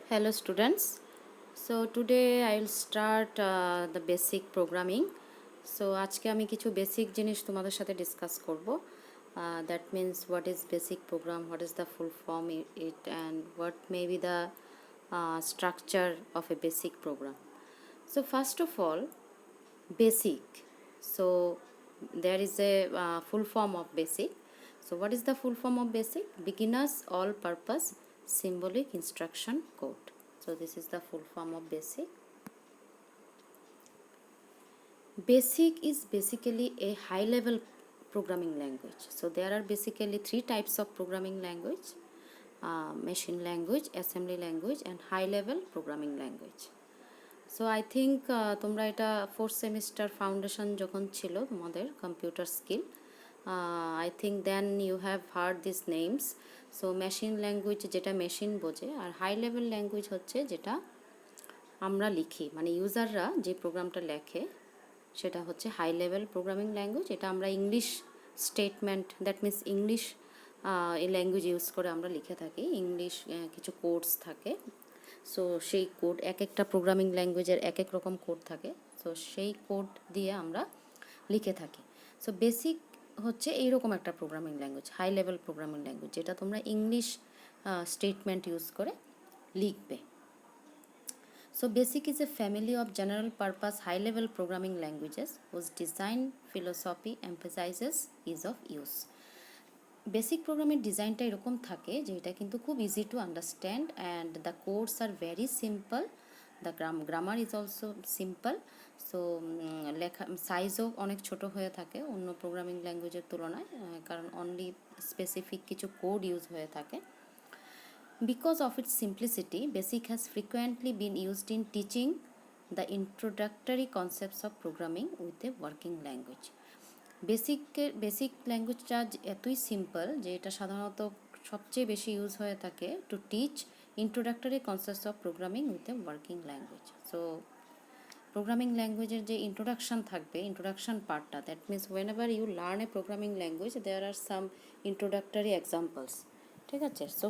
Hello students. So today I will start the basic programming. So আজকে আমি কিছু basic জিনিস তোমাদের সাথে ডিসকাস করব. That means what is basic program, what is the full form it and what may be the structure of a basic program. So first of all, basic. So there is a full form of basic. So what is the full form of basic? Beginners all purpose symbolic instruction code. So this is the full form of basic. Basic is basically a high level programming language. So there are basically three types of programming language: machine language, assembly language and high level programming language. So I think তোমরা এটা fourth semester foundation যখন ছিল তোমাদের computer skill, I think then you have heard this names. So machine language যেটা machine বোঝে, আর high level language হচ্ছে যেটা আমরা লিখি, মানে ইউজাররা যে প্রোগ্রামটা লেখে সেটা হচ্ছে হাই লেভেল প্রোগ্রামিং ল্যাঙ্গুয়েজ. এটা আমরা English statement, that means English এই ল্যাঙ্গুয়েজ ইউজ করে আমরা লিখে থাকি. ইংলিশ কিছু কোডস থাকে. সো সেই কোড, এক একটা প্রোগ্রামিং ল্যাঙ্গুয়েজের এক এক রকম কোড থাকে. সো সেই কোড দিয়ে আমরা লিখে থাকি. সো বেসিক হচ্ছে এইরকম একটা programming language, high level programming language, যেটা তোমরা ইংলিশ স্টেটমেন্ট ইউজ করে লিখবে. So BASIC is a family of general purpose high level programming languages whose design philosophy emphasizes ease of use. Basic প্রোগ্রামের ডিজাইনটা এরকম থাকে যে এটা কিন্তু খুব easy to understand and the codes are very simple. The grammar is also simple. So লেখা সাইজও অনেক ছোট হয়ে থাকে অন্য প্রোগ্রামিং ল্যাঙ্গুয়েজের তুলনায়, কারণ অনলি স্পেসিফিক কিছু কোড ইউজ হয়ে থাকে. Because of its simplicity, BASIC has frequently been used in teaching the introductory concepts of programming with a working language. Basic ল্যাঙ্গুয়েজটা এতই সিম্পল যে এটা সাধারণত সবচেয়ে বেশি ইউজ হয়ে থাকে to teach introductory concepts of programming with a working language. So programming ল্যাঙ্গুয়েজের যে ইন্ট্রোডাকশান থাকবে, ইন্ট্রোডাকশান পার্টটা, that means whenever you learn a programming language there are some introductory examples. ঠিক আছে? সো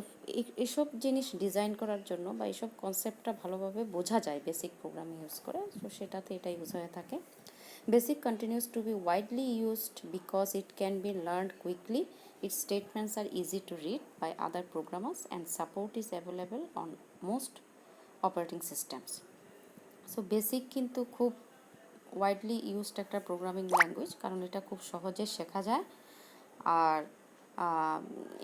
এসব জিনিস ডিজাইন করার জন্য বা এইসব কনসেপ্টটা ভালোভাবে বোঝা যায় বেসিক প্রোগ্রামিং ইউজ করে. সো সেটাতে এটা ইউজ হয়ে থাকে. Basic continues to be widely used because it can be learned quickly, its statements are easy to read by other programmers and support is available on most operating systems. So basic কিন্তু খুব widely used একটা programming language, কারণ এটা খুব সহজে শেখা যায় আর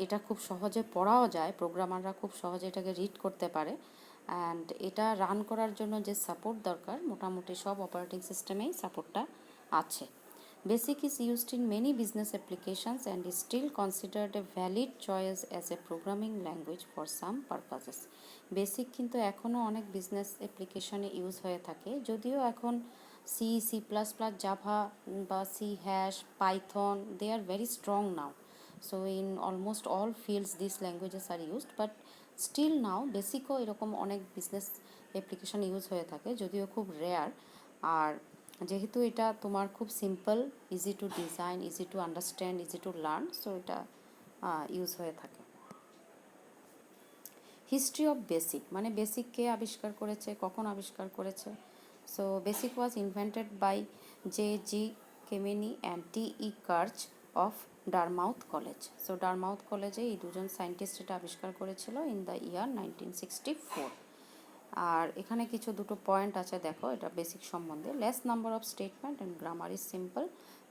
এটা খুব সহজে পড়াও যায়. প্রোগ্রামাররা খুব সহজে এটাকে রিড করতে পারে. অ্যান্ড এটা রান করার জন্য যে সাপোর্ট দরকার, মোটামুটি সব অপারেটিং সিস্টেমেই সাপোর্টটা আছে. BASIC is used in many business applications and is still considered a valid choice as a programming language for some purposes. BASIC কিন্তু এখনও অনেক বিজনেস অ্যাপ্লিকেশনে ইউজ হয়ে থাকে, যদিও এখন C, C plus plus, Java বা C hash, Python, they are very strong now. So in almost all fields these languages are used, but still now বেসিকও এরকম অনেক বিজনেস অ্যাপ্লিকেশন ইউজ হয়ে থাকে, যদিও খুব রেয়ার. আর যেহেতু এটা তোমার খুব simple, easy to design, easy to understand, easy to learn, so এটা ইউজ হয়ে থাকে. হিস্ট্রি অফ বেসিক, মানে বেসিক কে আবিষ্কার করেছে, কখন আবিষ্কার করেছে. So basic was invented by J.G. Kemeny and T.E. Kurtz of Dartmouth college. So Dartmouth কলেজে এই দুজন সায়েন্টিস্ট এটা আবিষ্কার করেছিল ইন দ্য ইয়ার 1964. আর এখানে কিছু দুটো পয়েন্ট আছে, দেখো এটা বেসিক সম্বন্ধে. Less number of statement and grammar is simple.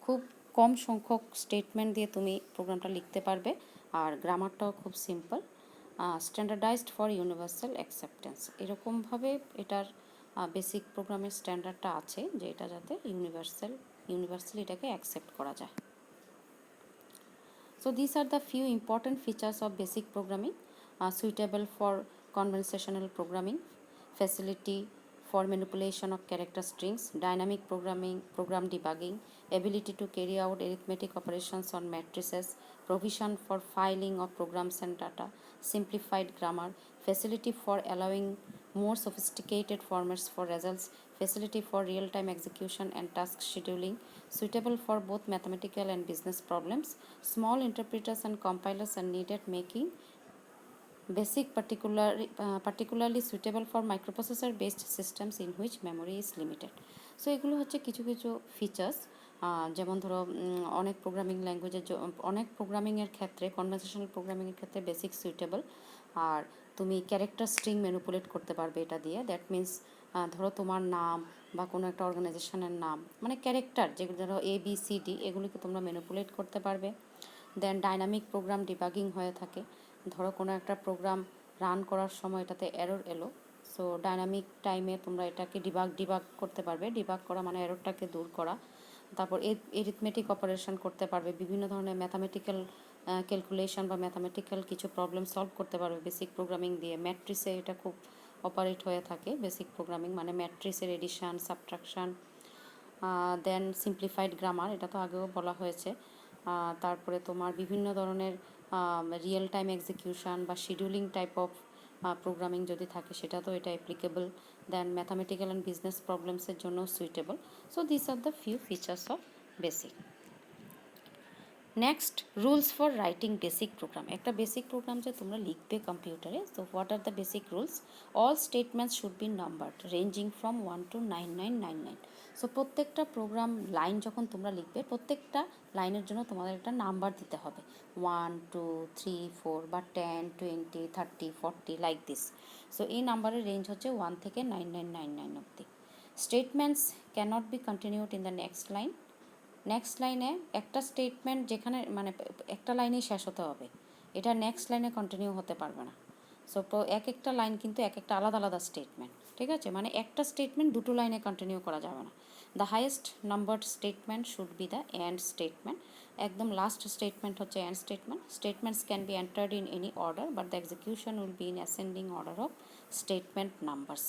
খুব কম সংখ্যক স্টেটমেন্ট দিয়ে তুমি প্রোগ্রামটা লিখতে পারবে, আর গ্রামারটাও খুব simple. Standardised for universal acceptance, এরকমভাবে এটার বেসিক প্রোগ্রামের স্ট্যান্ডার্ডটা আছে যে এটা যাতে ইউনিভার্সালি এটাকে অ্যাকসেপ্ট করা যায়. So these are the few important features of basic programming: suitable for conversational programming, facility for manipulation of character strings, dynamic programming, program debugging, ability to carry out arithmetic operations on matrices, provision for filing of programs and data, simplified grammar, facility for allowing more sophisticated formats for results, facility for real-time execution and task scheduling, suitable for both mathematical and business problems. Small interpreters and compilers are needed, making particularly suitable for microprocessor based systems in which memory is limited. So এগুলো হচ্ছে কিছু কিছু features, যেমন ধরো অনেক প্রোগ্রামিংয়ের ক্ষেত্রে, conversational প্রোগ্রামিংয়ের ক্ষেত্রে basic suitable. আর তুমি ক্যারেক্টার স্ট্রিং ম্যানিপুলেট করতে পারবে এটা দিয়ে। দ্যাট মিন্স ধরো তোমার নাম বা কোনো একটা অর্গানাইজেশনের নাম, মানে ক্যারেক্টার যেগুলো ধরো ABCD, এগুলিকে তোমরা ম্যানিপুলেট করতে পারবে। দেন ডাইনামিক প্রোগ্রাম ডিবাগিং হয়ে থাকে। ধরো কোনো একটা প্রোগ্রাম রান করার সময় এটাতে এরর এলো, সো ডাইনামিক টাইমে তোমরা এটাকে ডিবাগ করতে পারবে। ডিবাগ করা মানে এররটাকে দূর করা। তারপর এরিথমেটিক অপারেশন করতে পারবে, বিভিন্ন ধরনের ম্যাথামেটিক্যাল ক্যালকুলেশন বা ম্যাথামেটিক্যাল কিছু প্রবলেম সলভ করতে পারবে বেসিক প্রোগ্রামিং দিয়ে। ম্যাট্রিক্সে এটা খুব অপারেট হয়ে থাকে বেসিক প্রোগ্রামিং, মানে ম্যাট্রিক্সের addition, subtraction. Then simplified grammar, এটা তো আগেও বলা হয়েছে। তারপরে তোমার বিভিন্ন ধরনের রিয়েল টাইম এক্সিকিউশন বা শিডিউলিং টাইপ অফ প্রোগ্রামিং যদি থাকে সেটা তো এটা applicable. Then mathematical and business প্রবলেমসের জন্য suitable. So this are the few features of basic. Next, rules for writing basic program. একটা বেসিক প্রোগ্রাম যে তোমরা লিখবে কম্পিউটারে, so what are the basic rules? All statements should B numbered ranging from 1 to 9999। So প্রত্যেকটা programme line যখন তোমরা লিখবে, প্রত্যেকটা লাইনের জন্য তোমাদের একটা নাম্বার দিতে হবে, 1 2 3 4 বা 10 20 30 40 লাইক দিস। সো এই নাম্বারের রেঞ্জ হচ্ছে 1 থেকে 9999 অবধি। Statements cannot be continued in the next line. Next লাইনে একটা স্টেটমেন্ট যেখানে মানে একটা লাইনেই শেষ হতে হবে, এটা নেক্সট লাইনে কন্টিনিউ হতে পারবে না। সো এক একটা লাইন কিন্তু এক একটা আলাদা আলাদা স্টেটমেন্ট, ঠিক আছে? মানে একটা স্টেটমেন্ট দুটো লাইনে কন্টিনিউ করা যাবে না। The highest numbered statement should be the end statement. একদম লাস্ট স্টেটমেন্ট হচ্ছে end statement. Statements can be entered in any order but the execution will be in ascending order of statement numbers.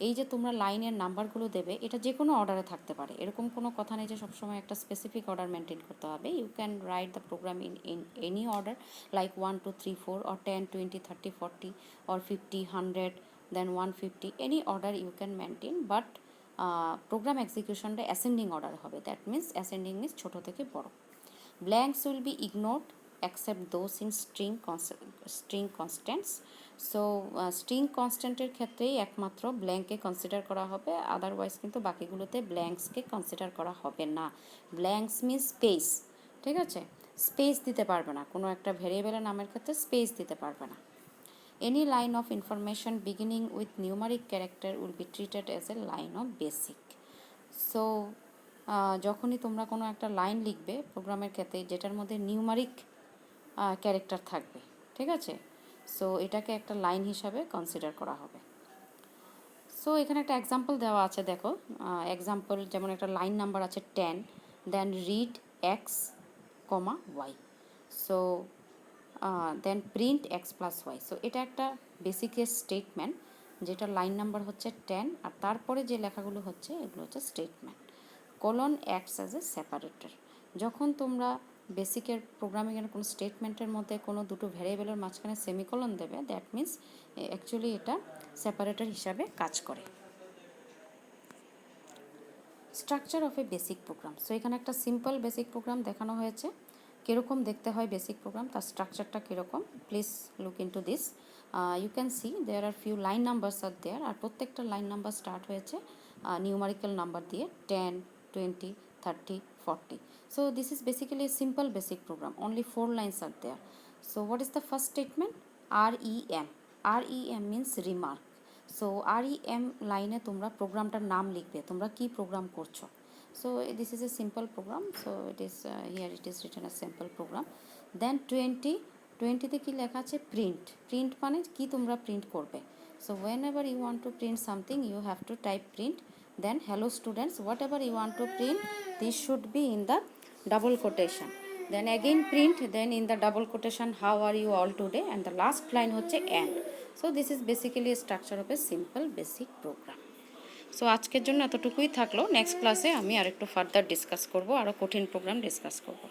এই যে তোমরা লাইনের নাম্বারগুলো দেবে, এটা যে কোনো অর্ডারে থাকতে পারে, এরকম কোনো কথা নেই যে সবসময় একটা স্পেসিফিক অর্ডার মেনটেন করতে হবে। You can write the program in any order, like 1 2 3 4 or 10 20 30 40 or 50 100 then 150, any order you can maintain, but program execution টা ascending order হবে। দ্যাট মিন্স ascending means ছোট থেকে বড়। Blanks will be ignored except those in string constants. So string কনস্ট্যান্টের ক্ষেত্রেই একমাত্র ব্ল্যাঙ্ককে consider করা হবে, আদারওয়াইজ কিন্তু বাকিগুলোতে ব্ল্যাঙ্কসকে কনসিডার করা হবে না। ব্ল্যাঙ্কস মিন্স স্পেস, ঠিক আছে? স্পেস দিতে পারবে না, কোনো একটা ভেরিয়েবলের নামের ক্ষেত্রে স্পেস দিতে পারবে না। Any line of information beginning with numeric character will be treated as a line of basic. So যখনই তোমরা কোনো একটা লাইন লিখবে প্রোগ্রামের ক্ষেত্রে যেটার মধ্যে নিউমারিক ক্যারেক্টার থাকবে, ঠিক আছে? সো এটাকে একটা লাইন হিসাবে কনসিডার করা হবে। সো এখানে একটা এক্সাম্পল দেওয়া আছে, দেখো। এক্সাম্পল যেমন একটা লাইন নাম্বার আছে 10, then read x, y, so then print x plus Y. So এটা একটা বেসিকের স্টেটমেন্ট, যেটা লাইন নাম্বার হচ্ছে 10, আর তারপরে যে লেখাগুলো হচ্ছে এগুলো হচ্ছে statement. Colon acts as a separator. যখন তোমরা বেসিকের প্রোগ্রামিংয়ের কোনো স্টেটমেন্টের মধ্যে কোনো দুটো ভ্যারিয়েবলের মাঝখানে সেমিকোলন দেবে, দ্যাট মিন্স অ্যাকচুয়ালি এটা সেপারেটর হিসাবে কাজ করে। Structure of a BASIC program. So এখানে একটা সিম্পল বেসিক প্রোগ্রাম দেখানো হয়েছে, কীরকম দেখতে হয় বেসিক প্রোগ্রাম, তার স্ট্রাকচারটা কীরকম। Please look into this. You can see there are few line numbers are there, আর প্রত্যেকটা লাইন নাম্বার স্টার্ট হয়েছে নিউমারিক্যাল নাম্বার দিয়ে, 10 20 30 40. So this is basically a simple basic program, only 4 lines are there. So what is the first statement? REM. REM means remark. So REM লাইনে তোমরা প্রোগ্রামটার নাম লিখবে, তোমরা কি প্রোগ্রাম করছো। So this is a simple program, so it is here it is written a simple program. Then 20তে কী লেখা আছে? প্রিন্ট। প্রিন্ট মানে কি তোমরা প্রিন্ট করবে। So whenever you want to print something you have to type print, then hello students, whatever you want to print, this should be in the double quotation, then again print, then in the double quotation how are you all today, and the last line হচ্ছে and. So this is basically a structure of a simple basic program. So আজকের জন্য এতটুকুই থাকলো। Next ক্লাসে আমি আরেকটু further discuss করব, আরও কঠিন প্রোগ্রাম ডিসকাস করব।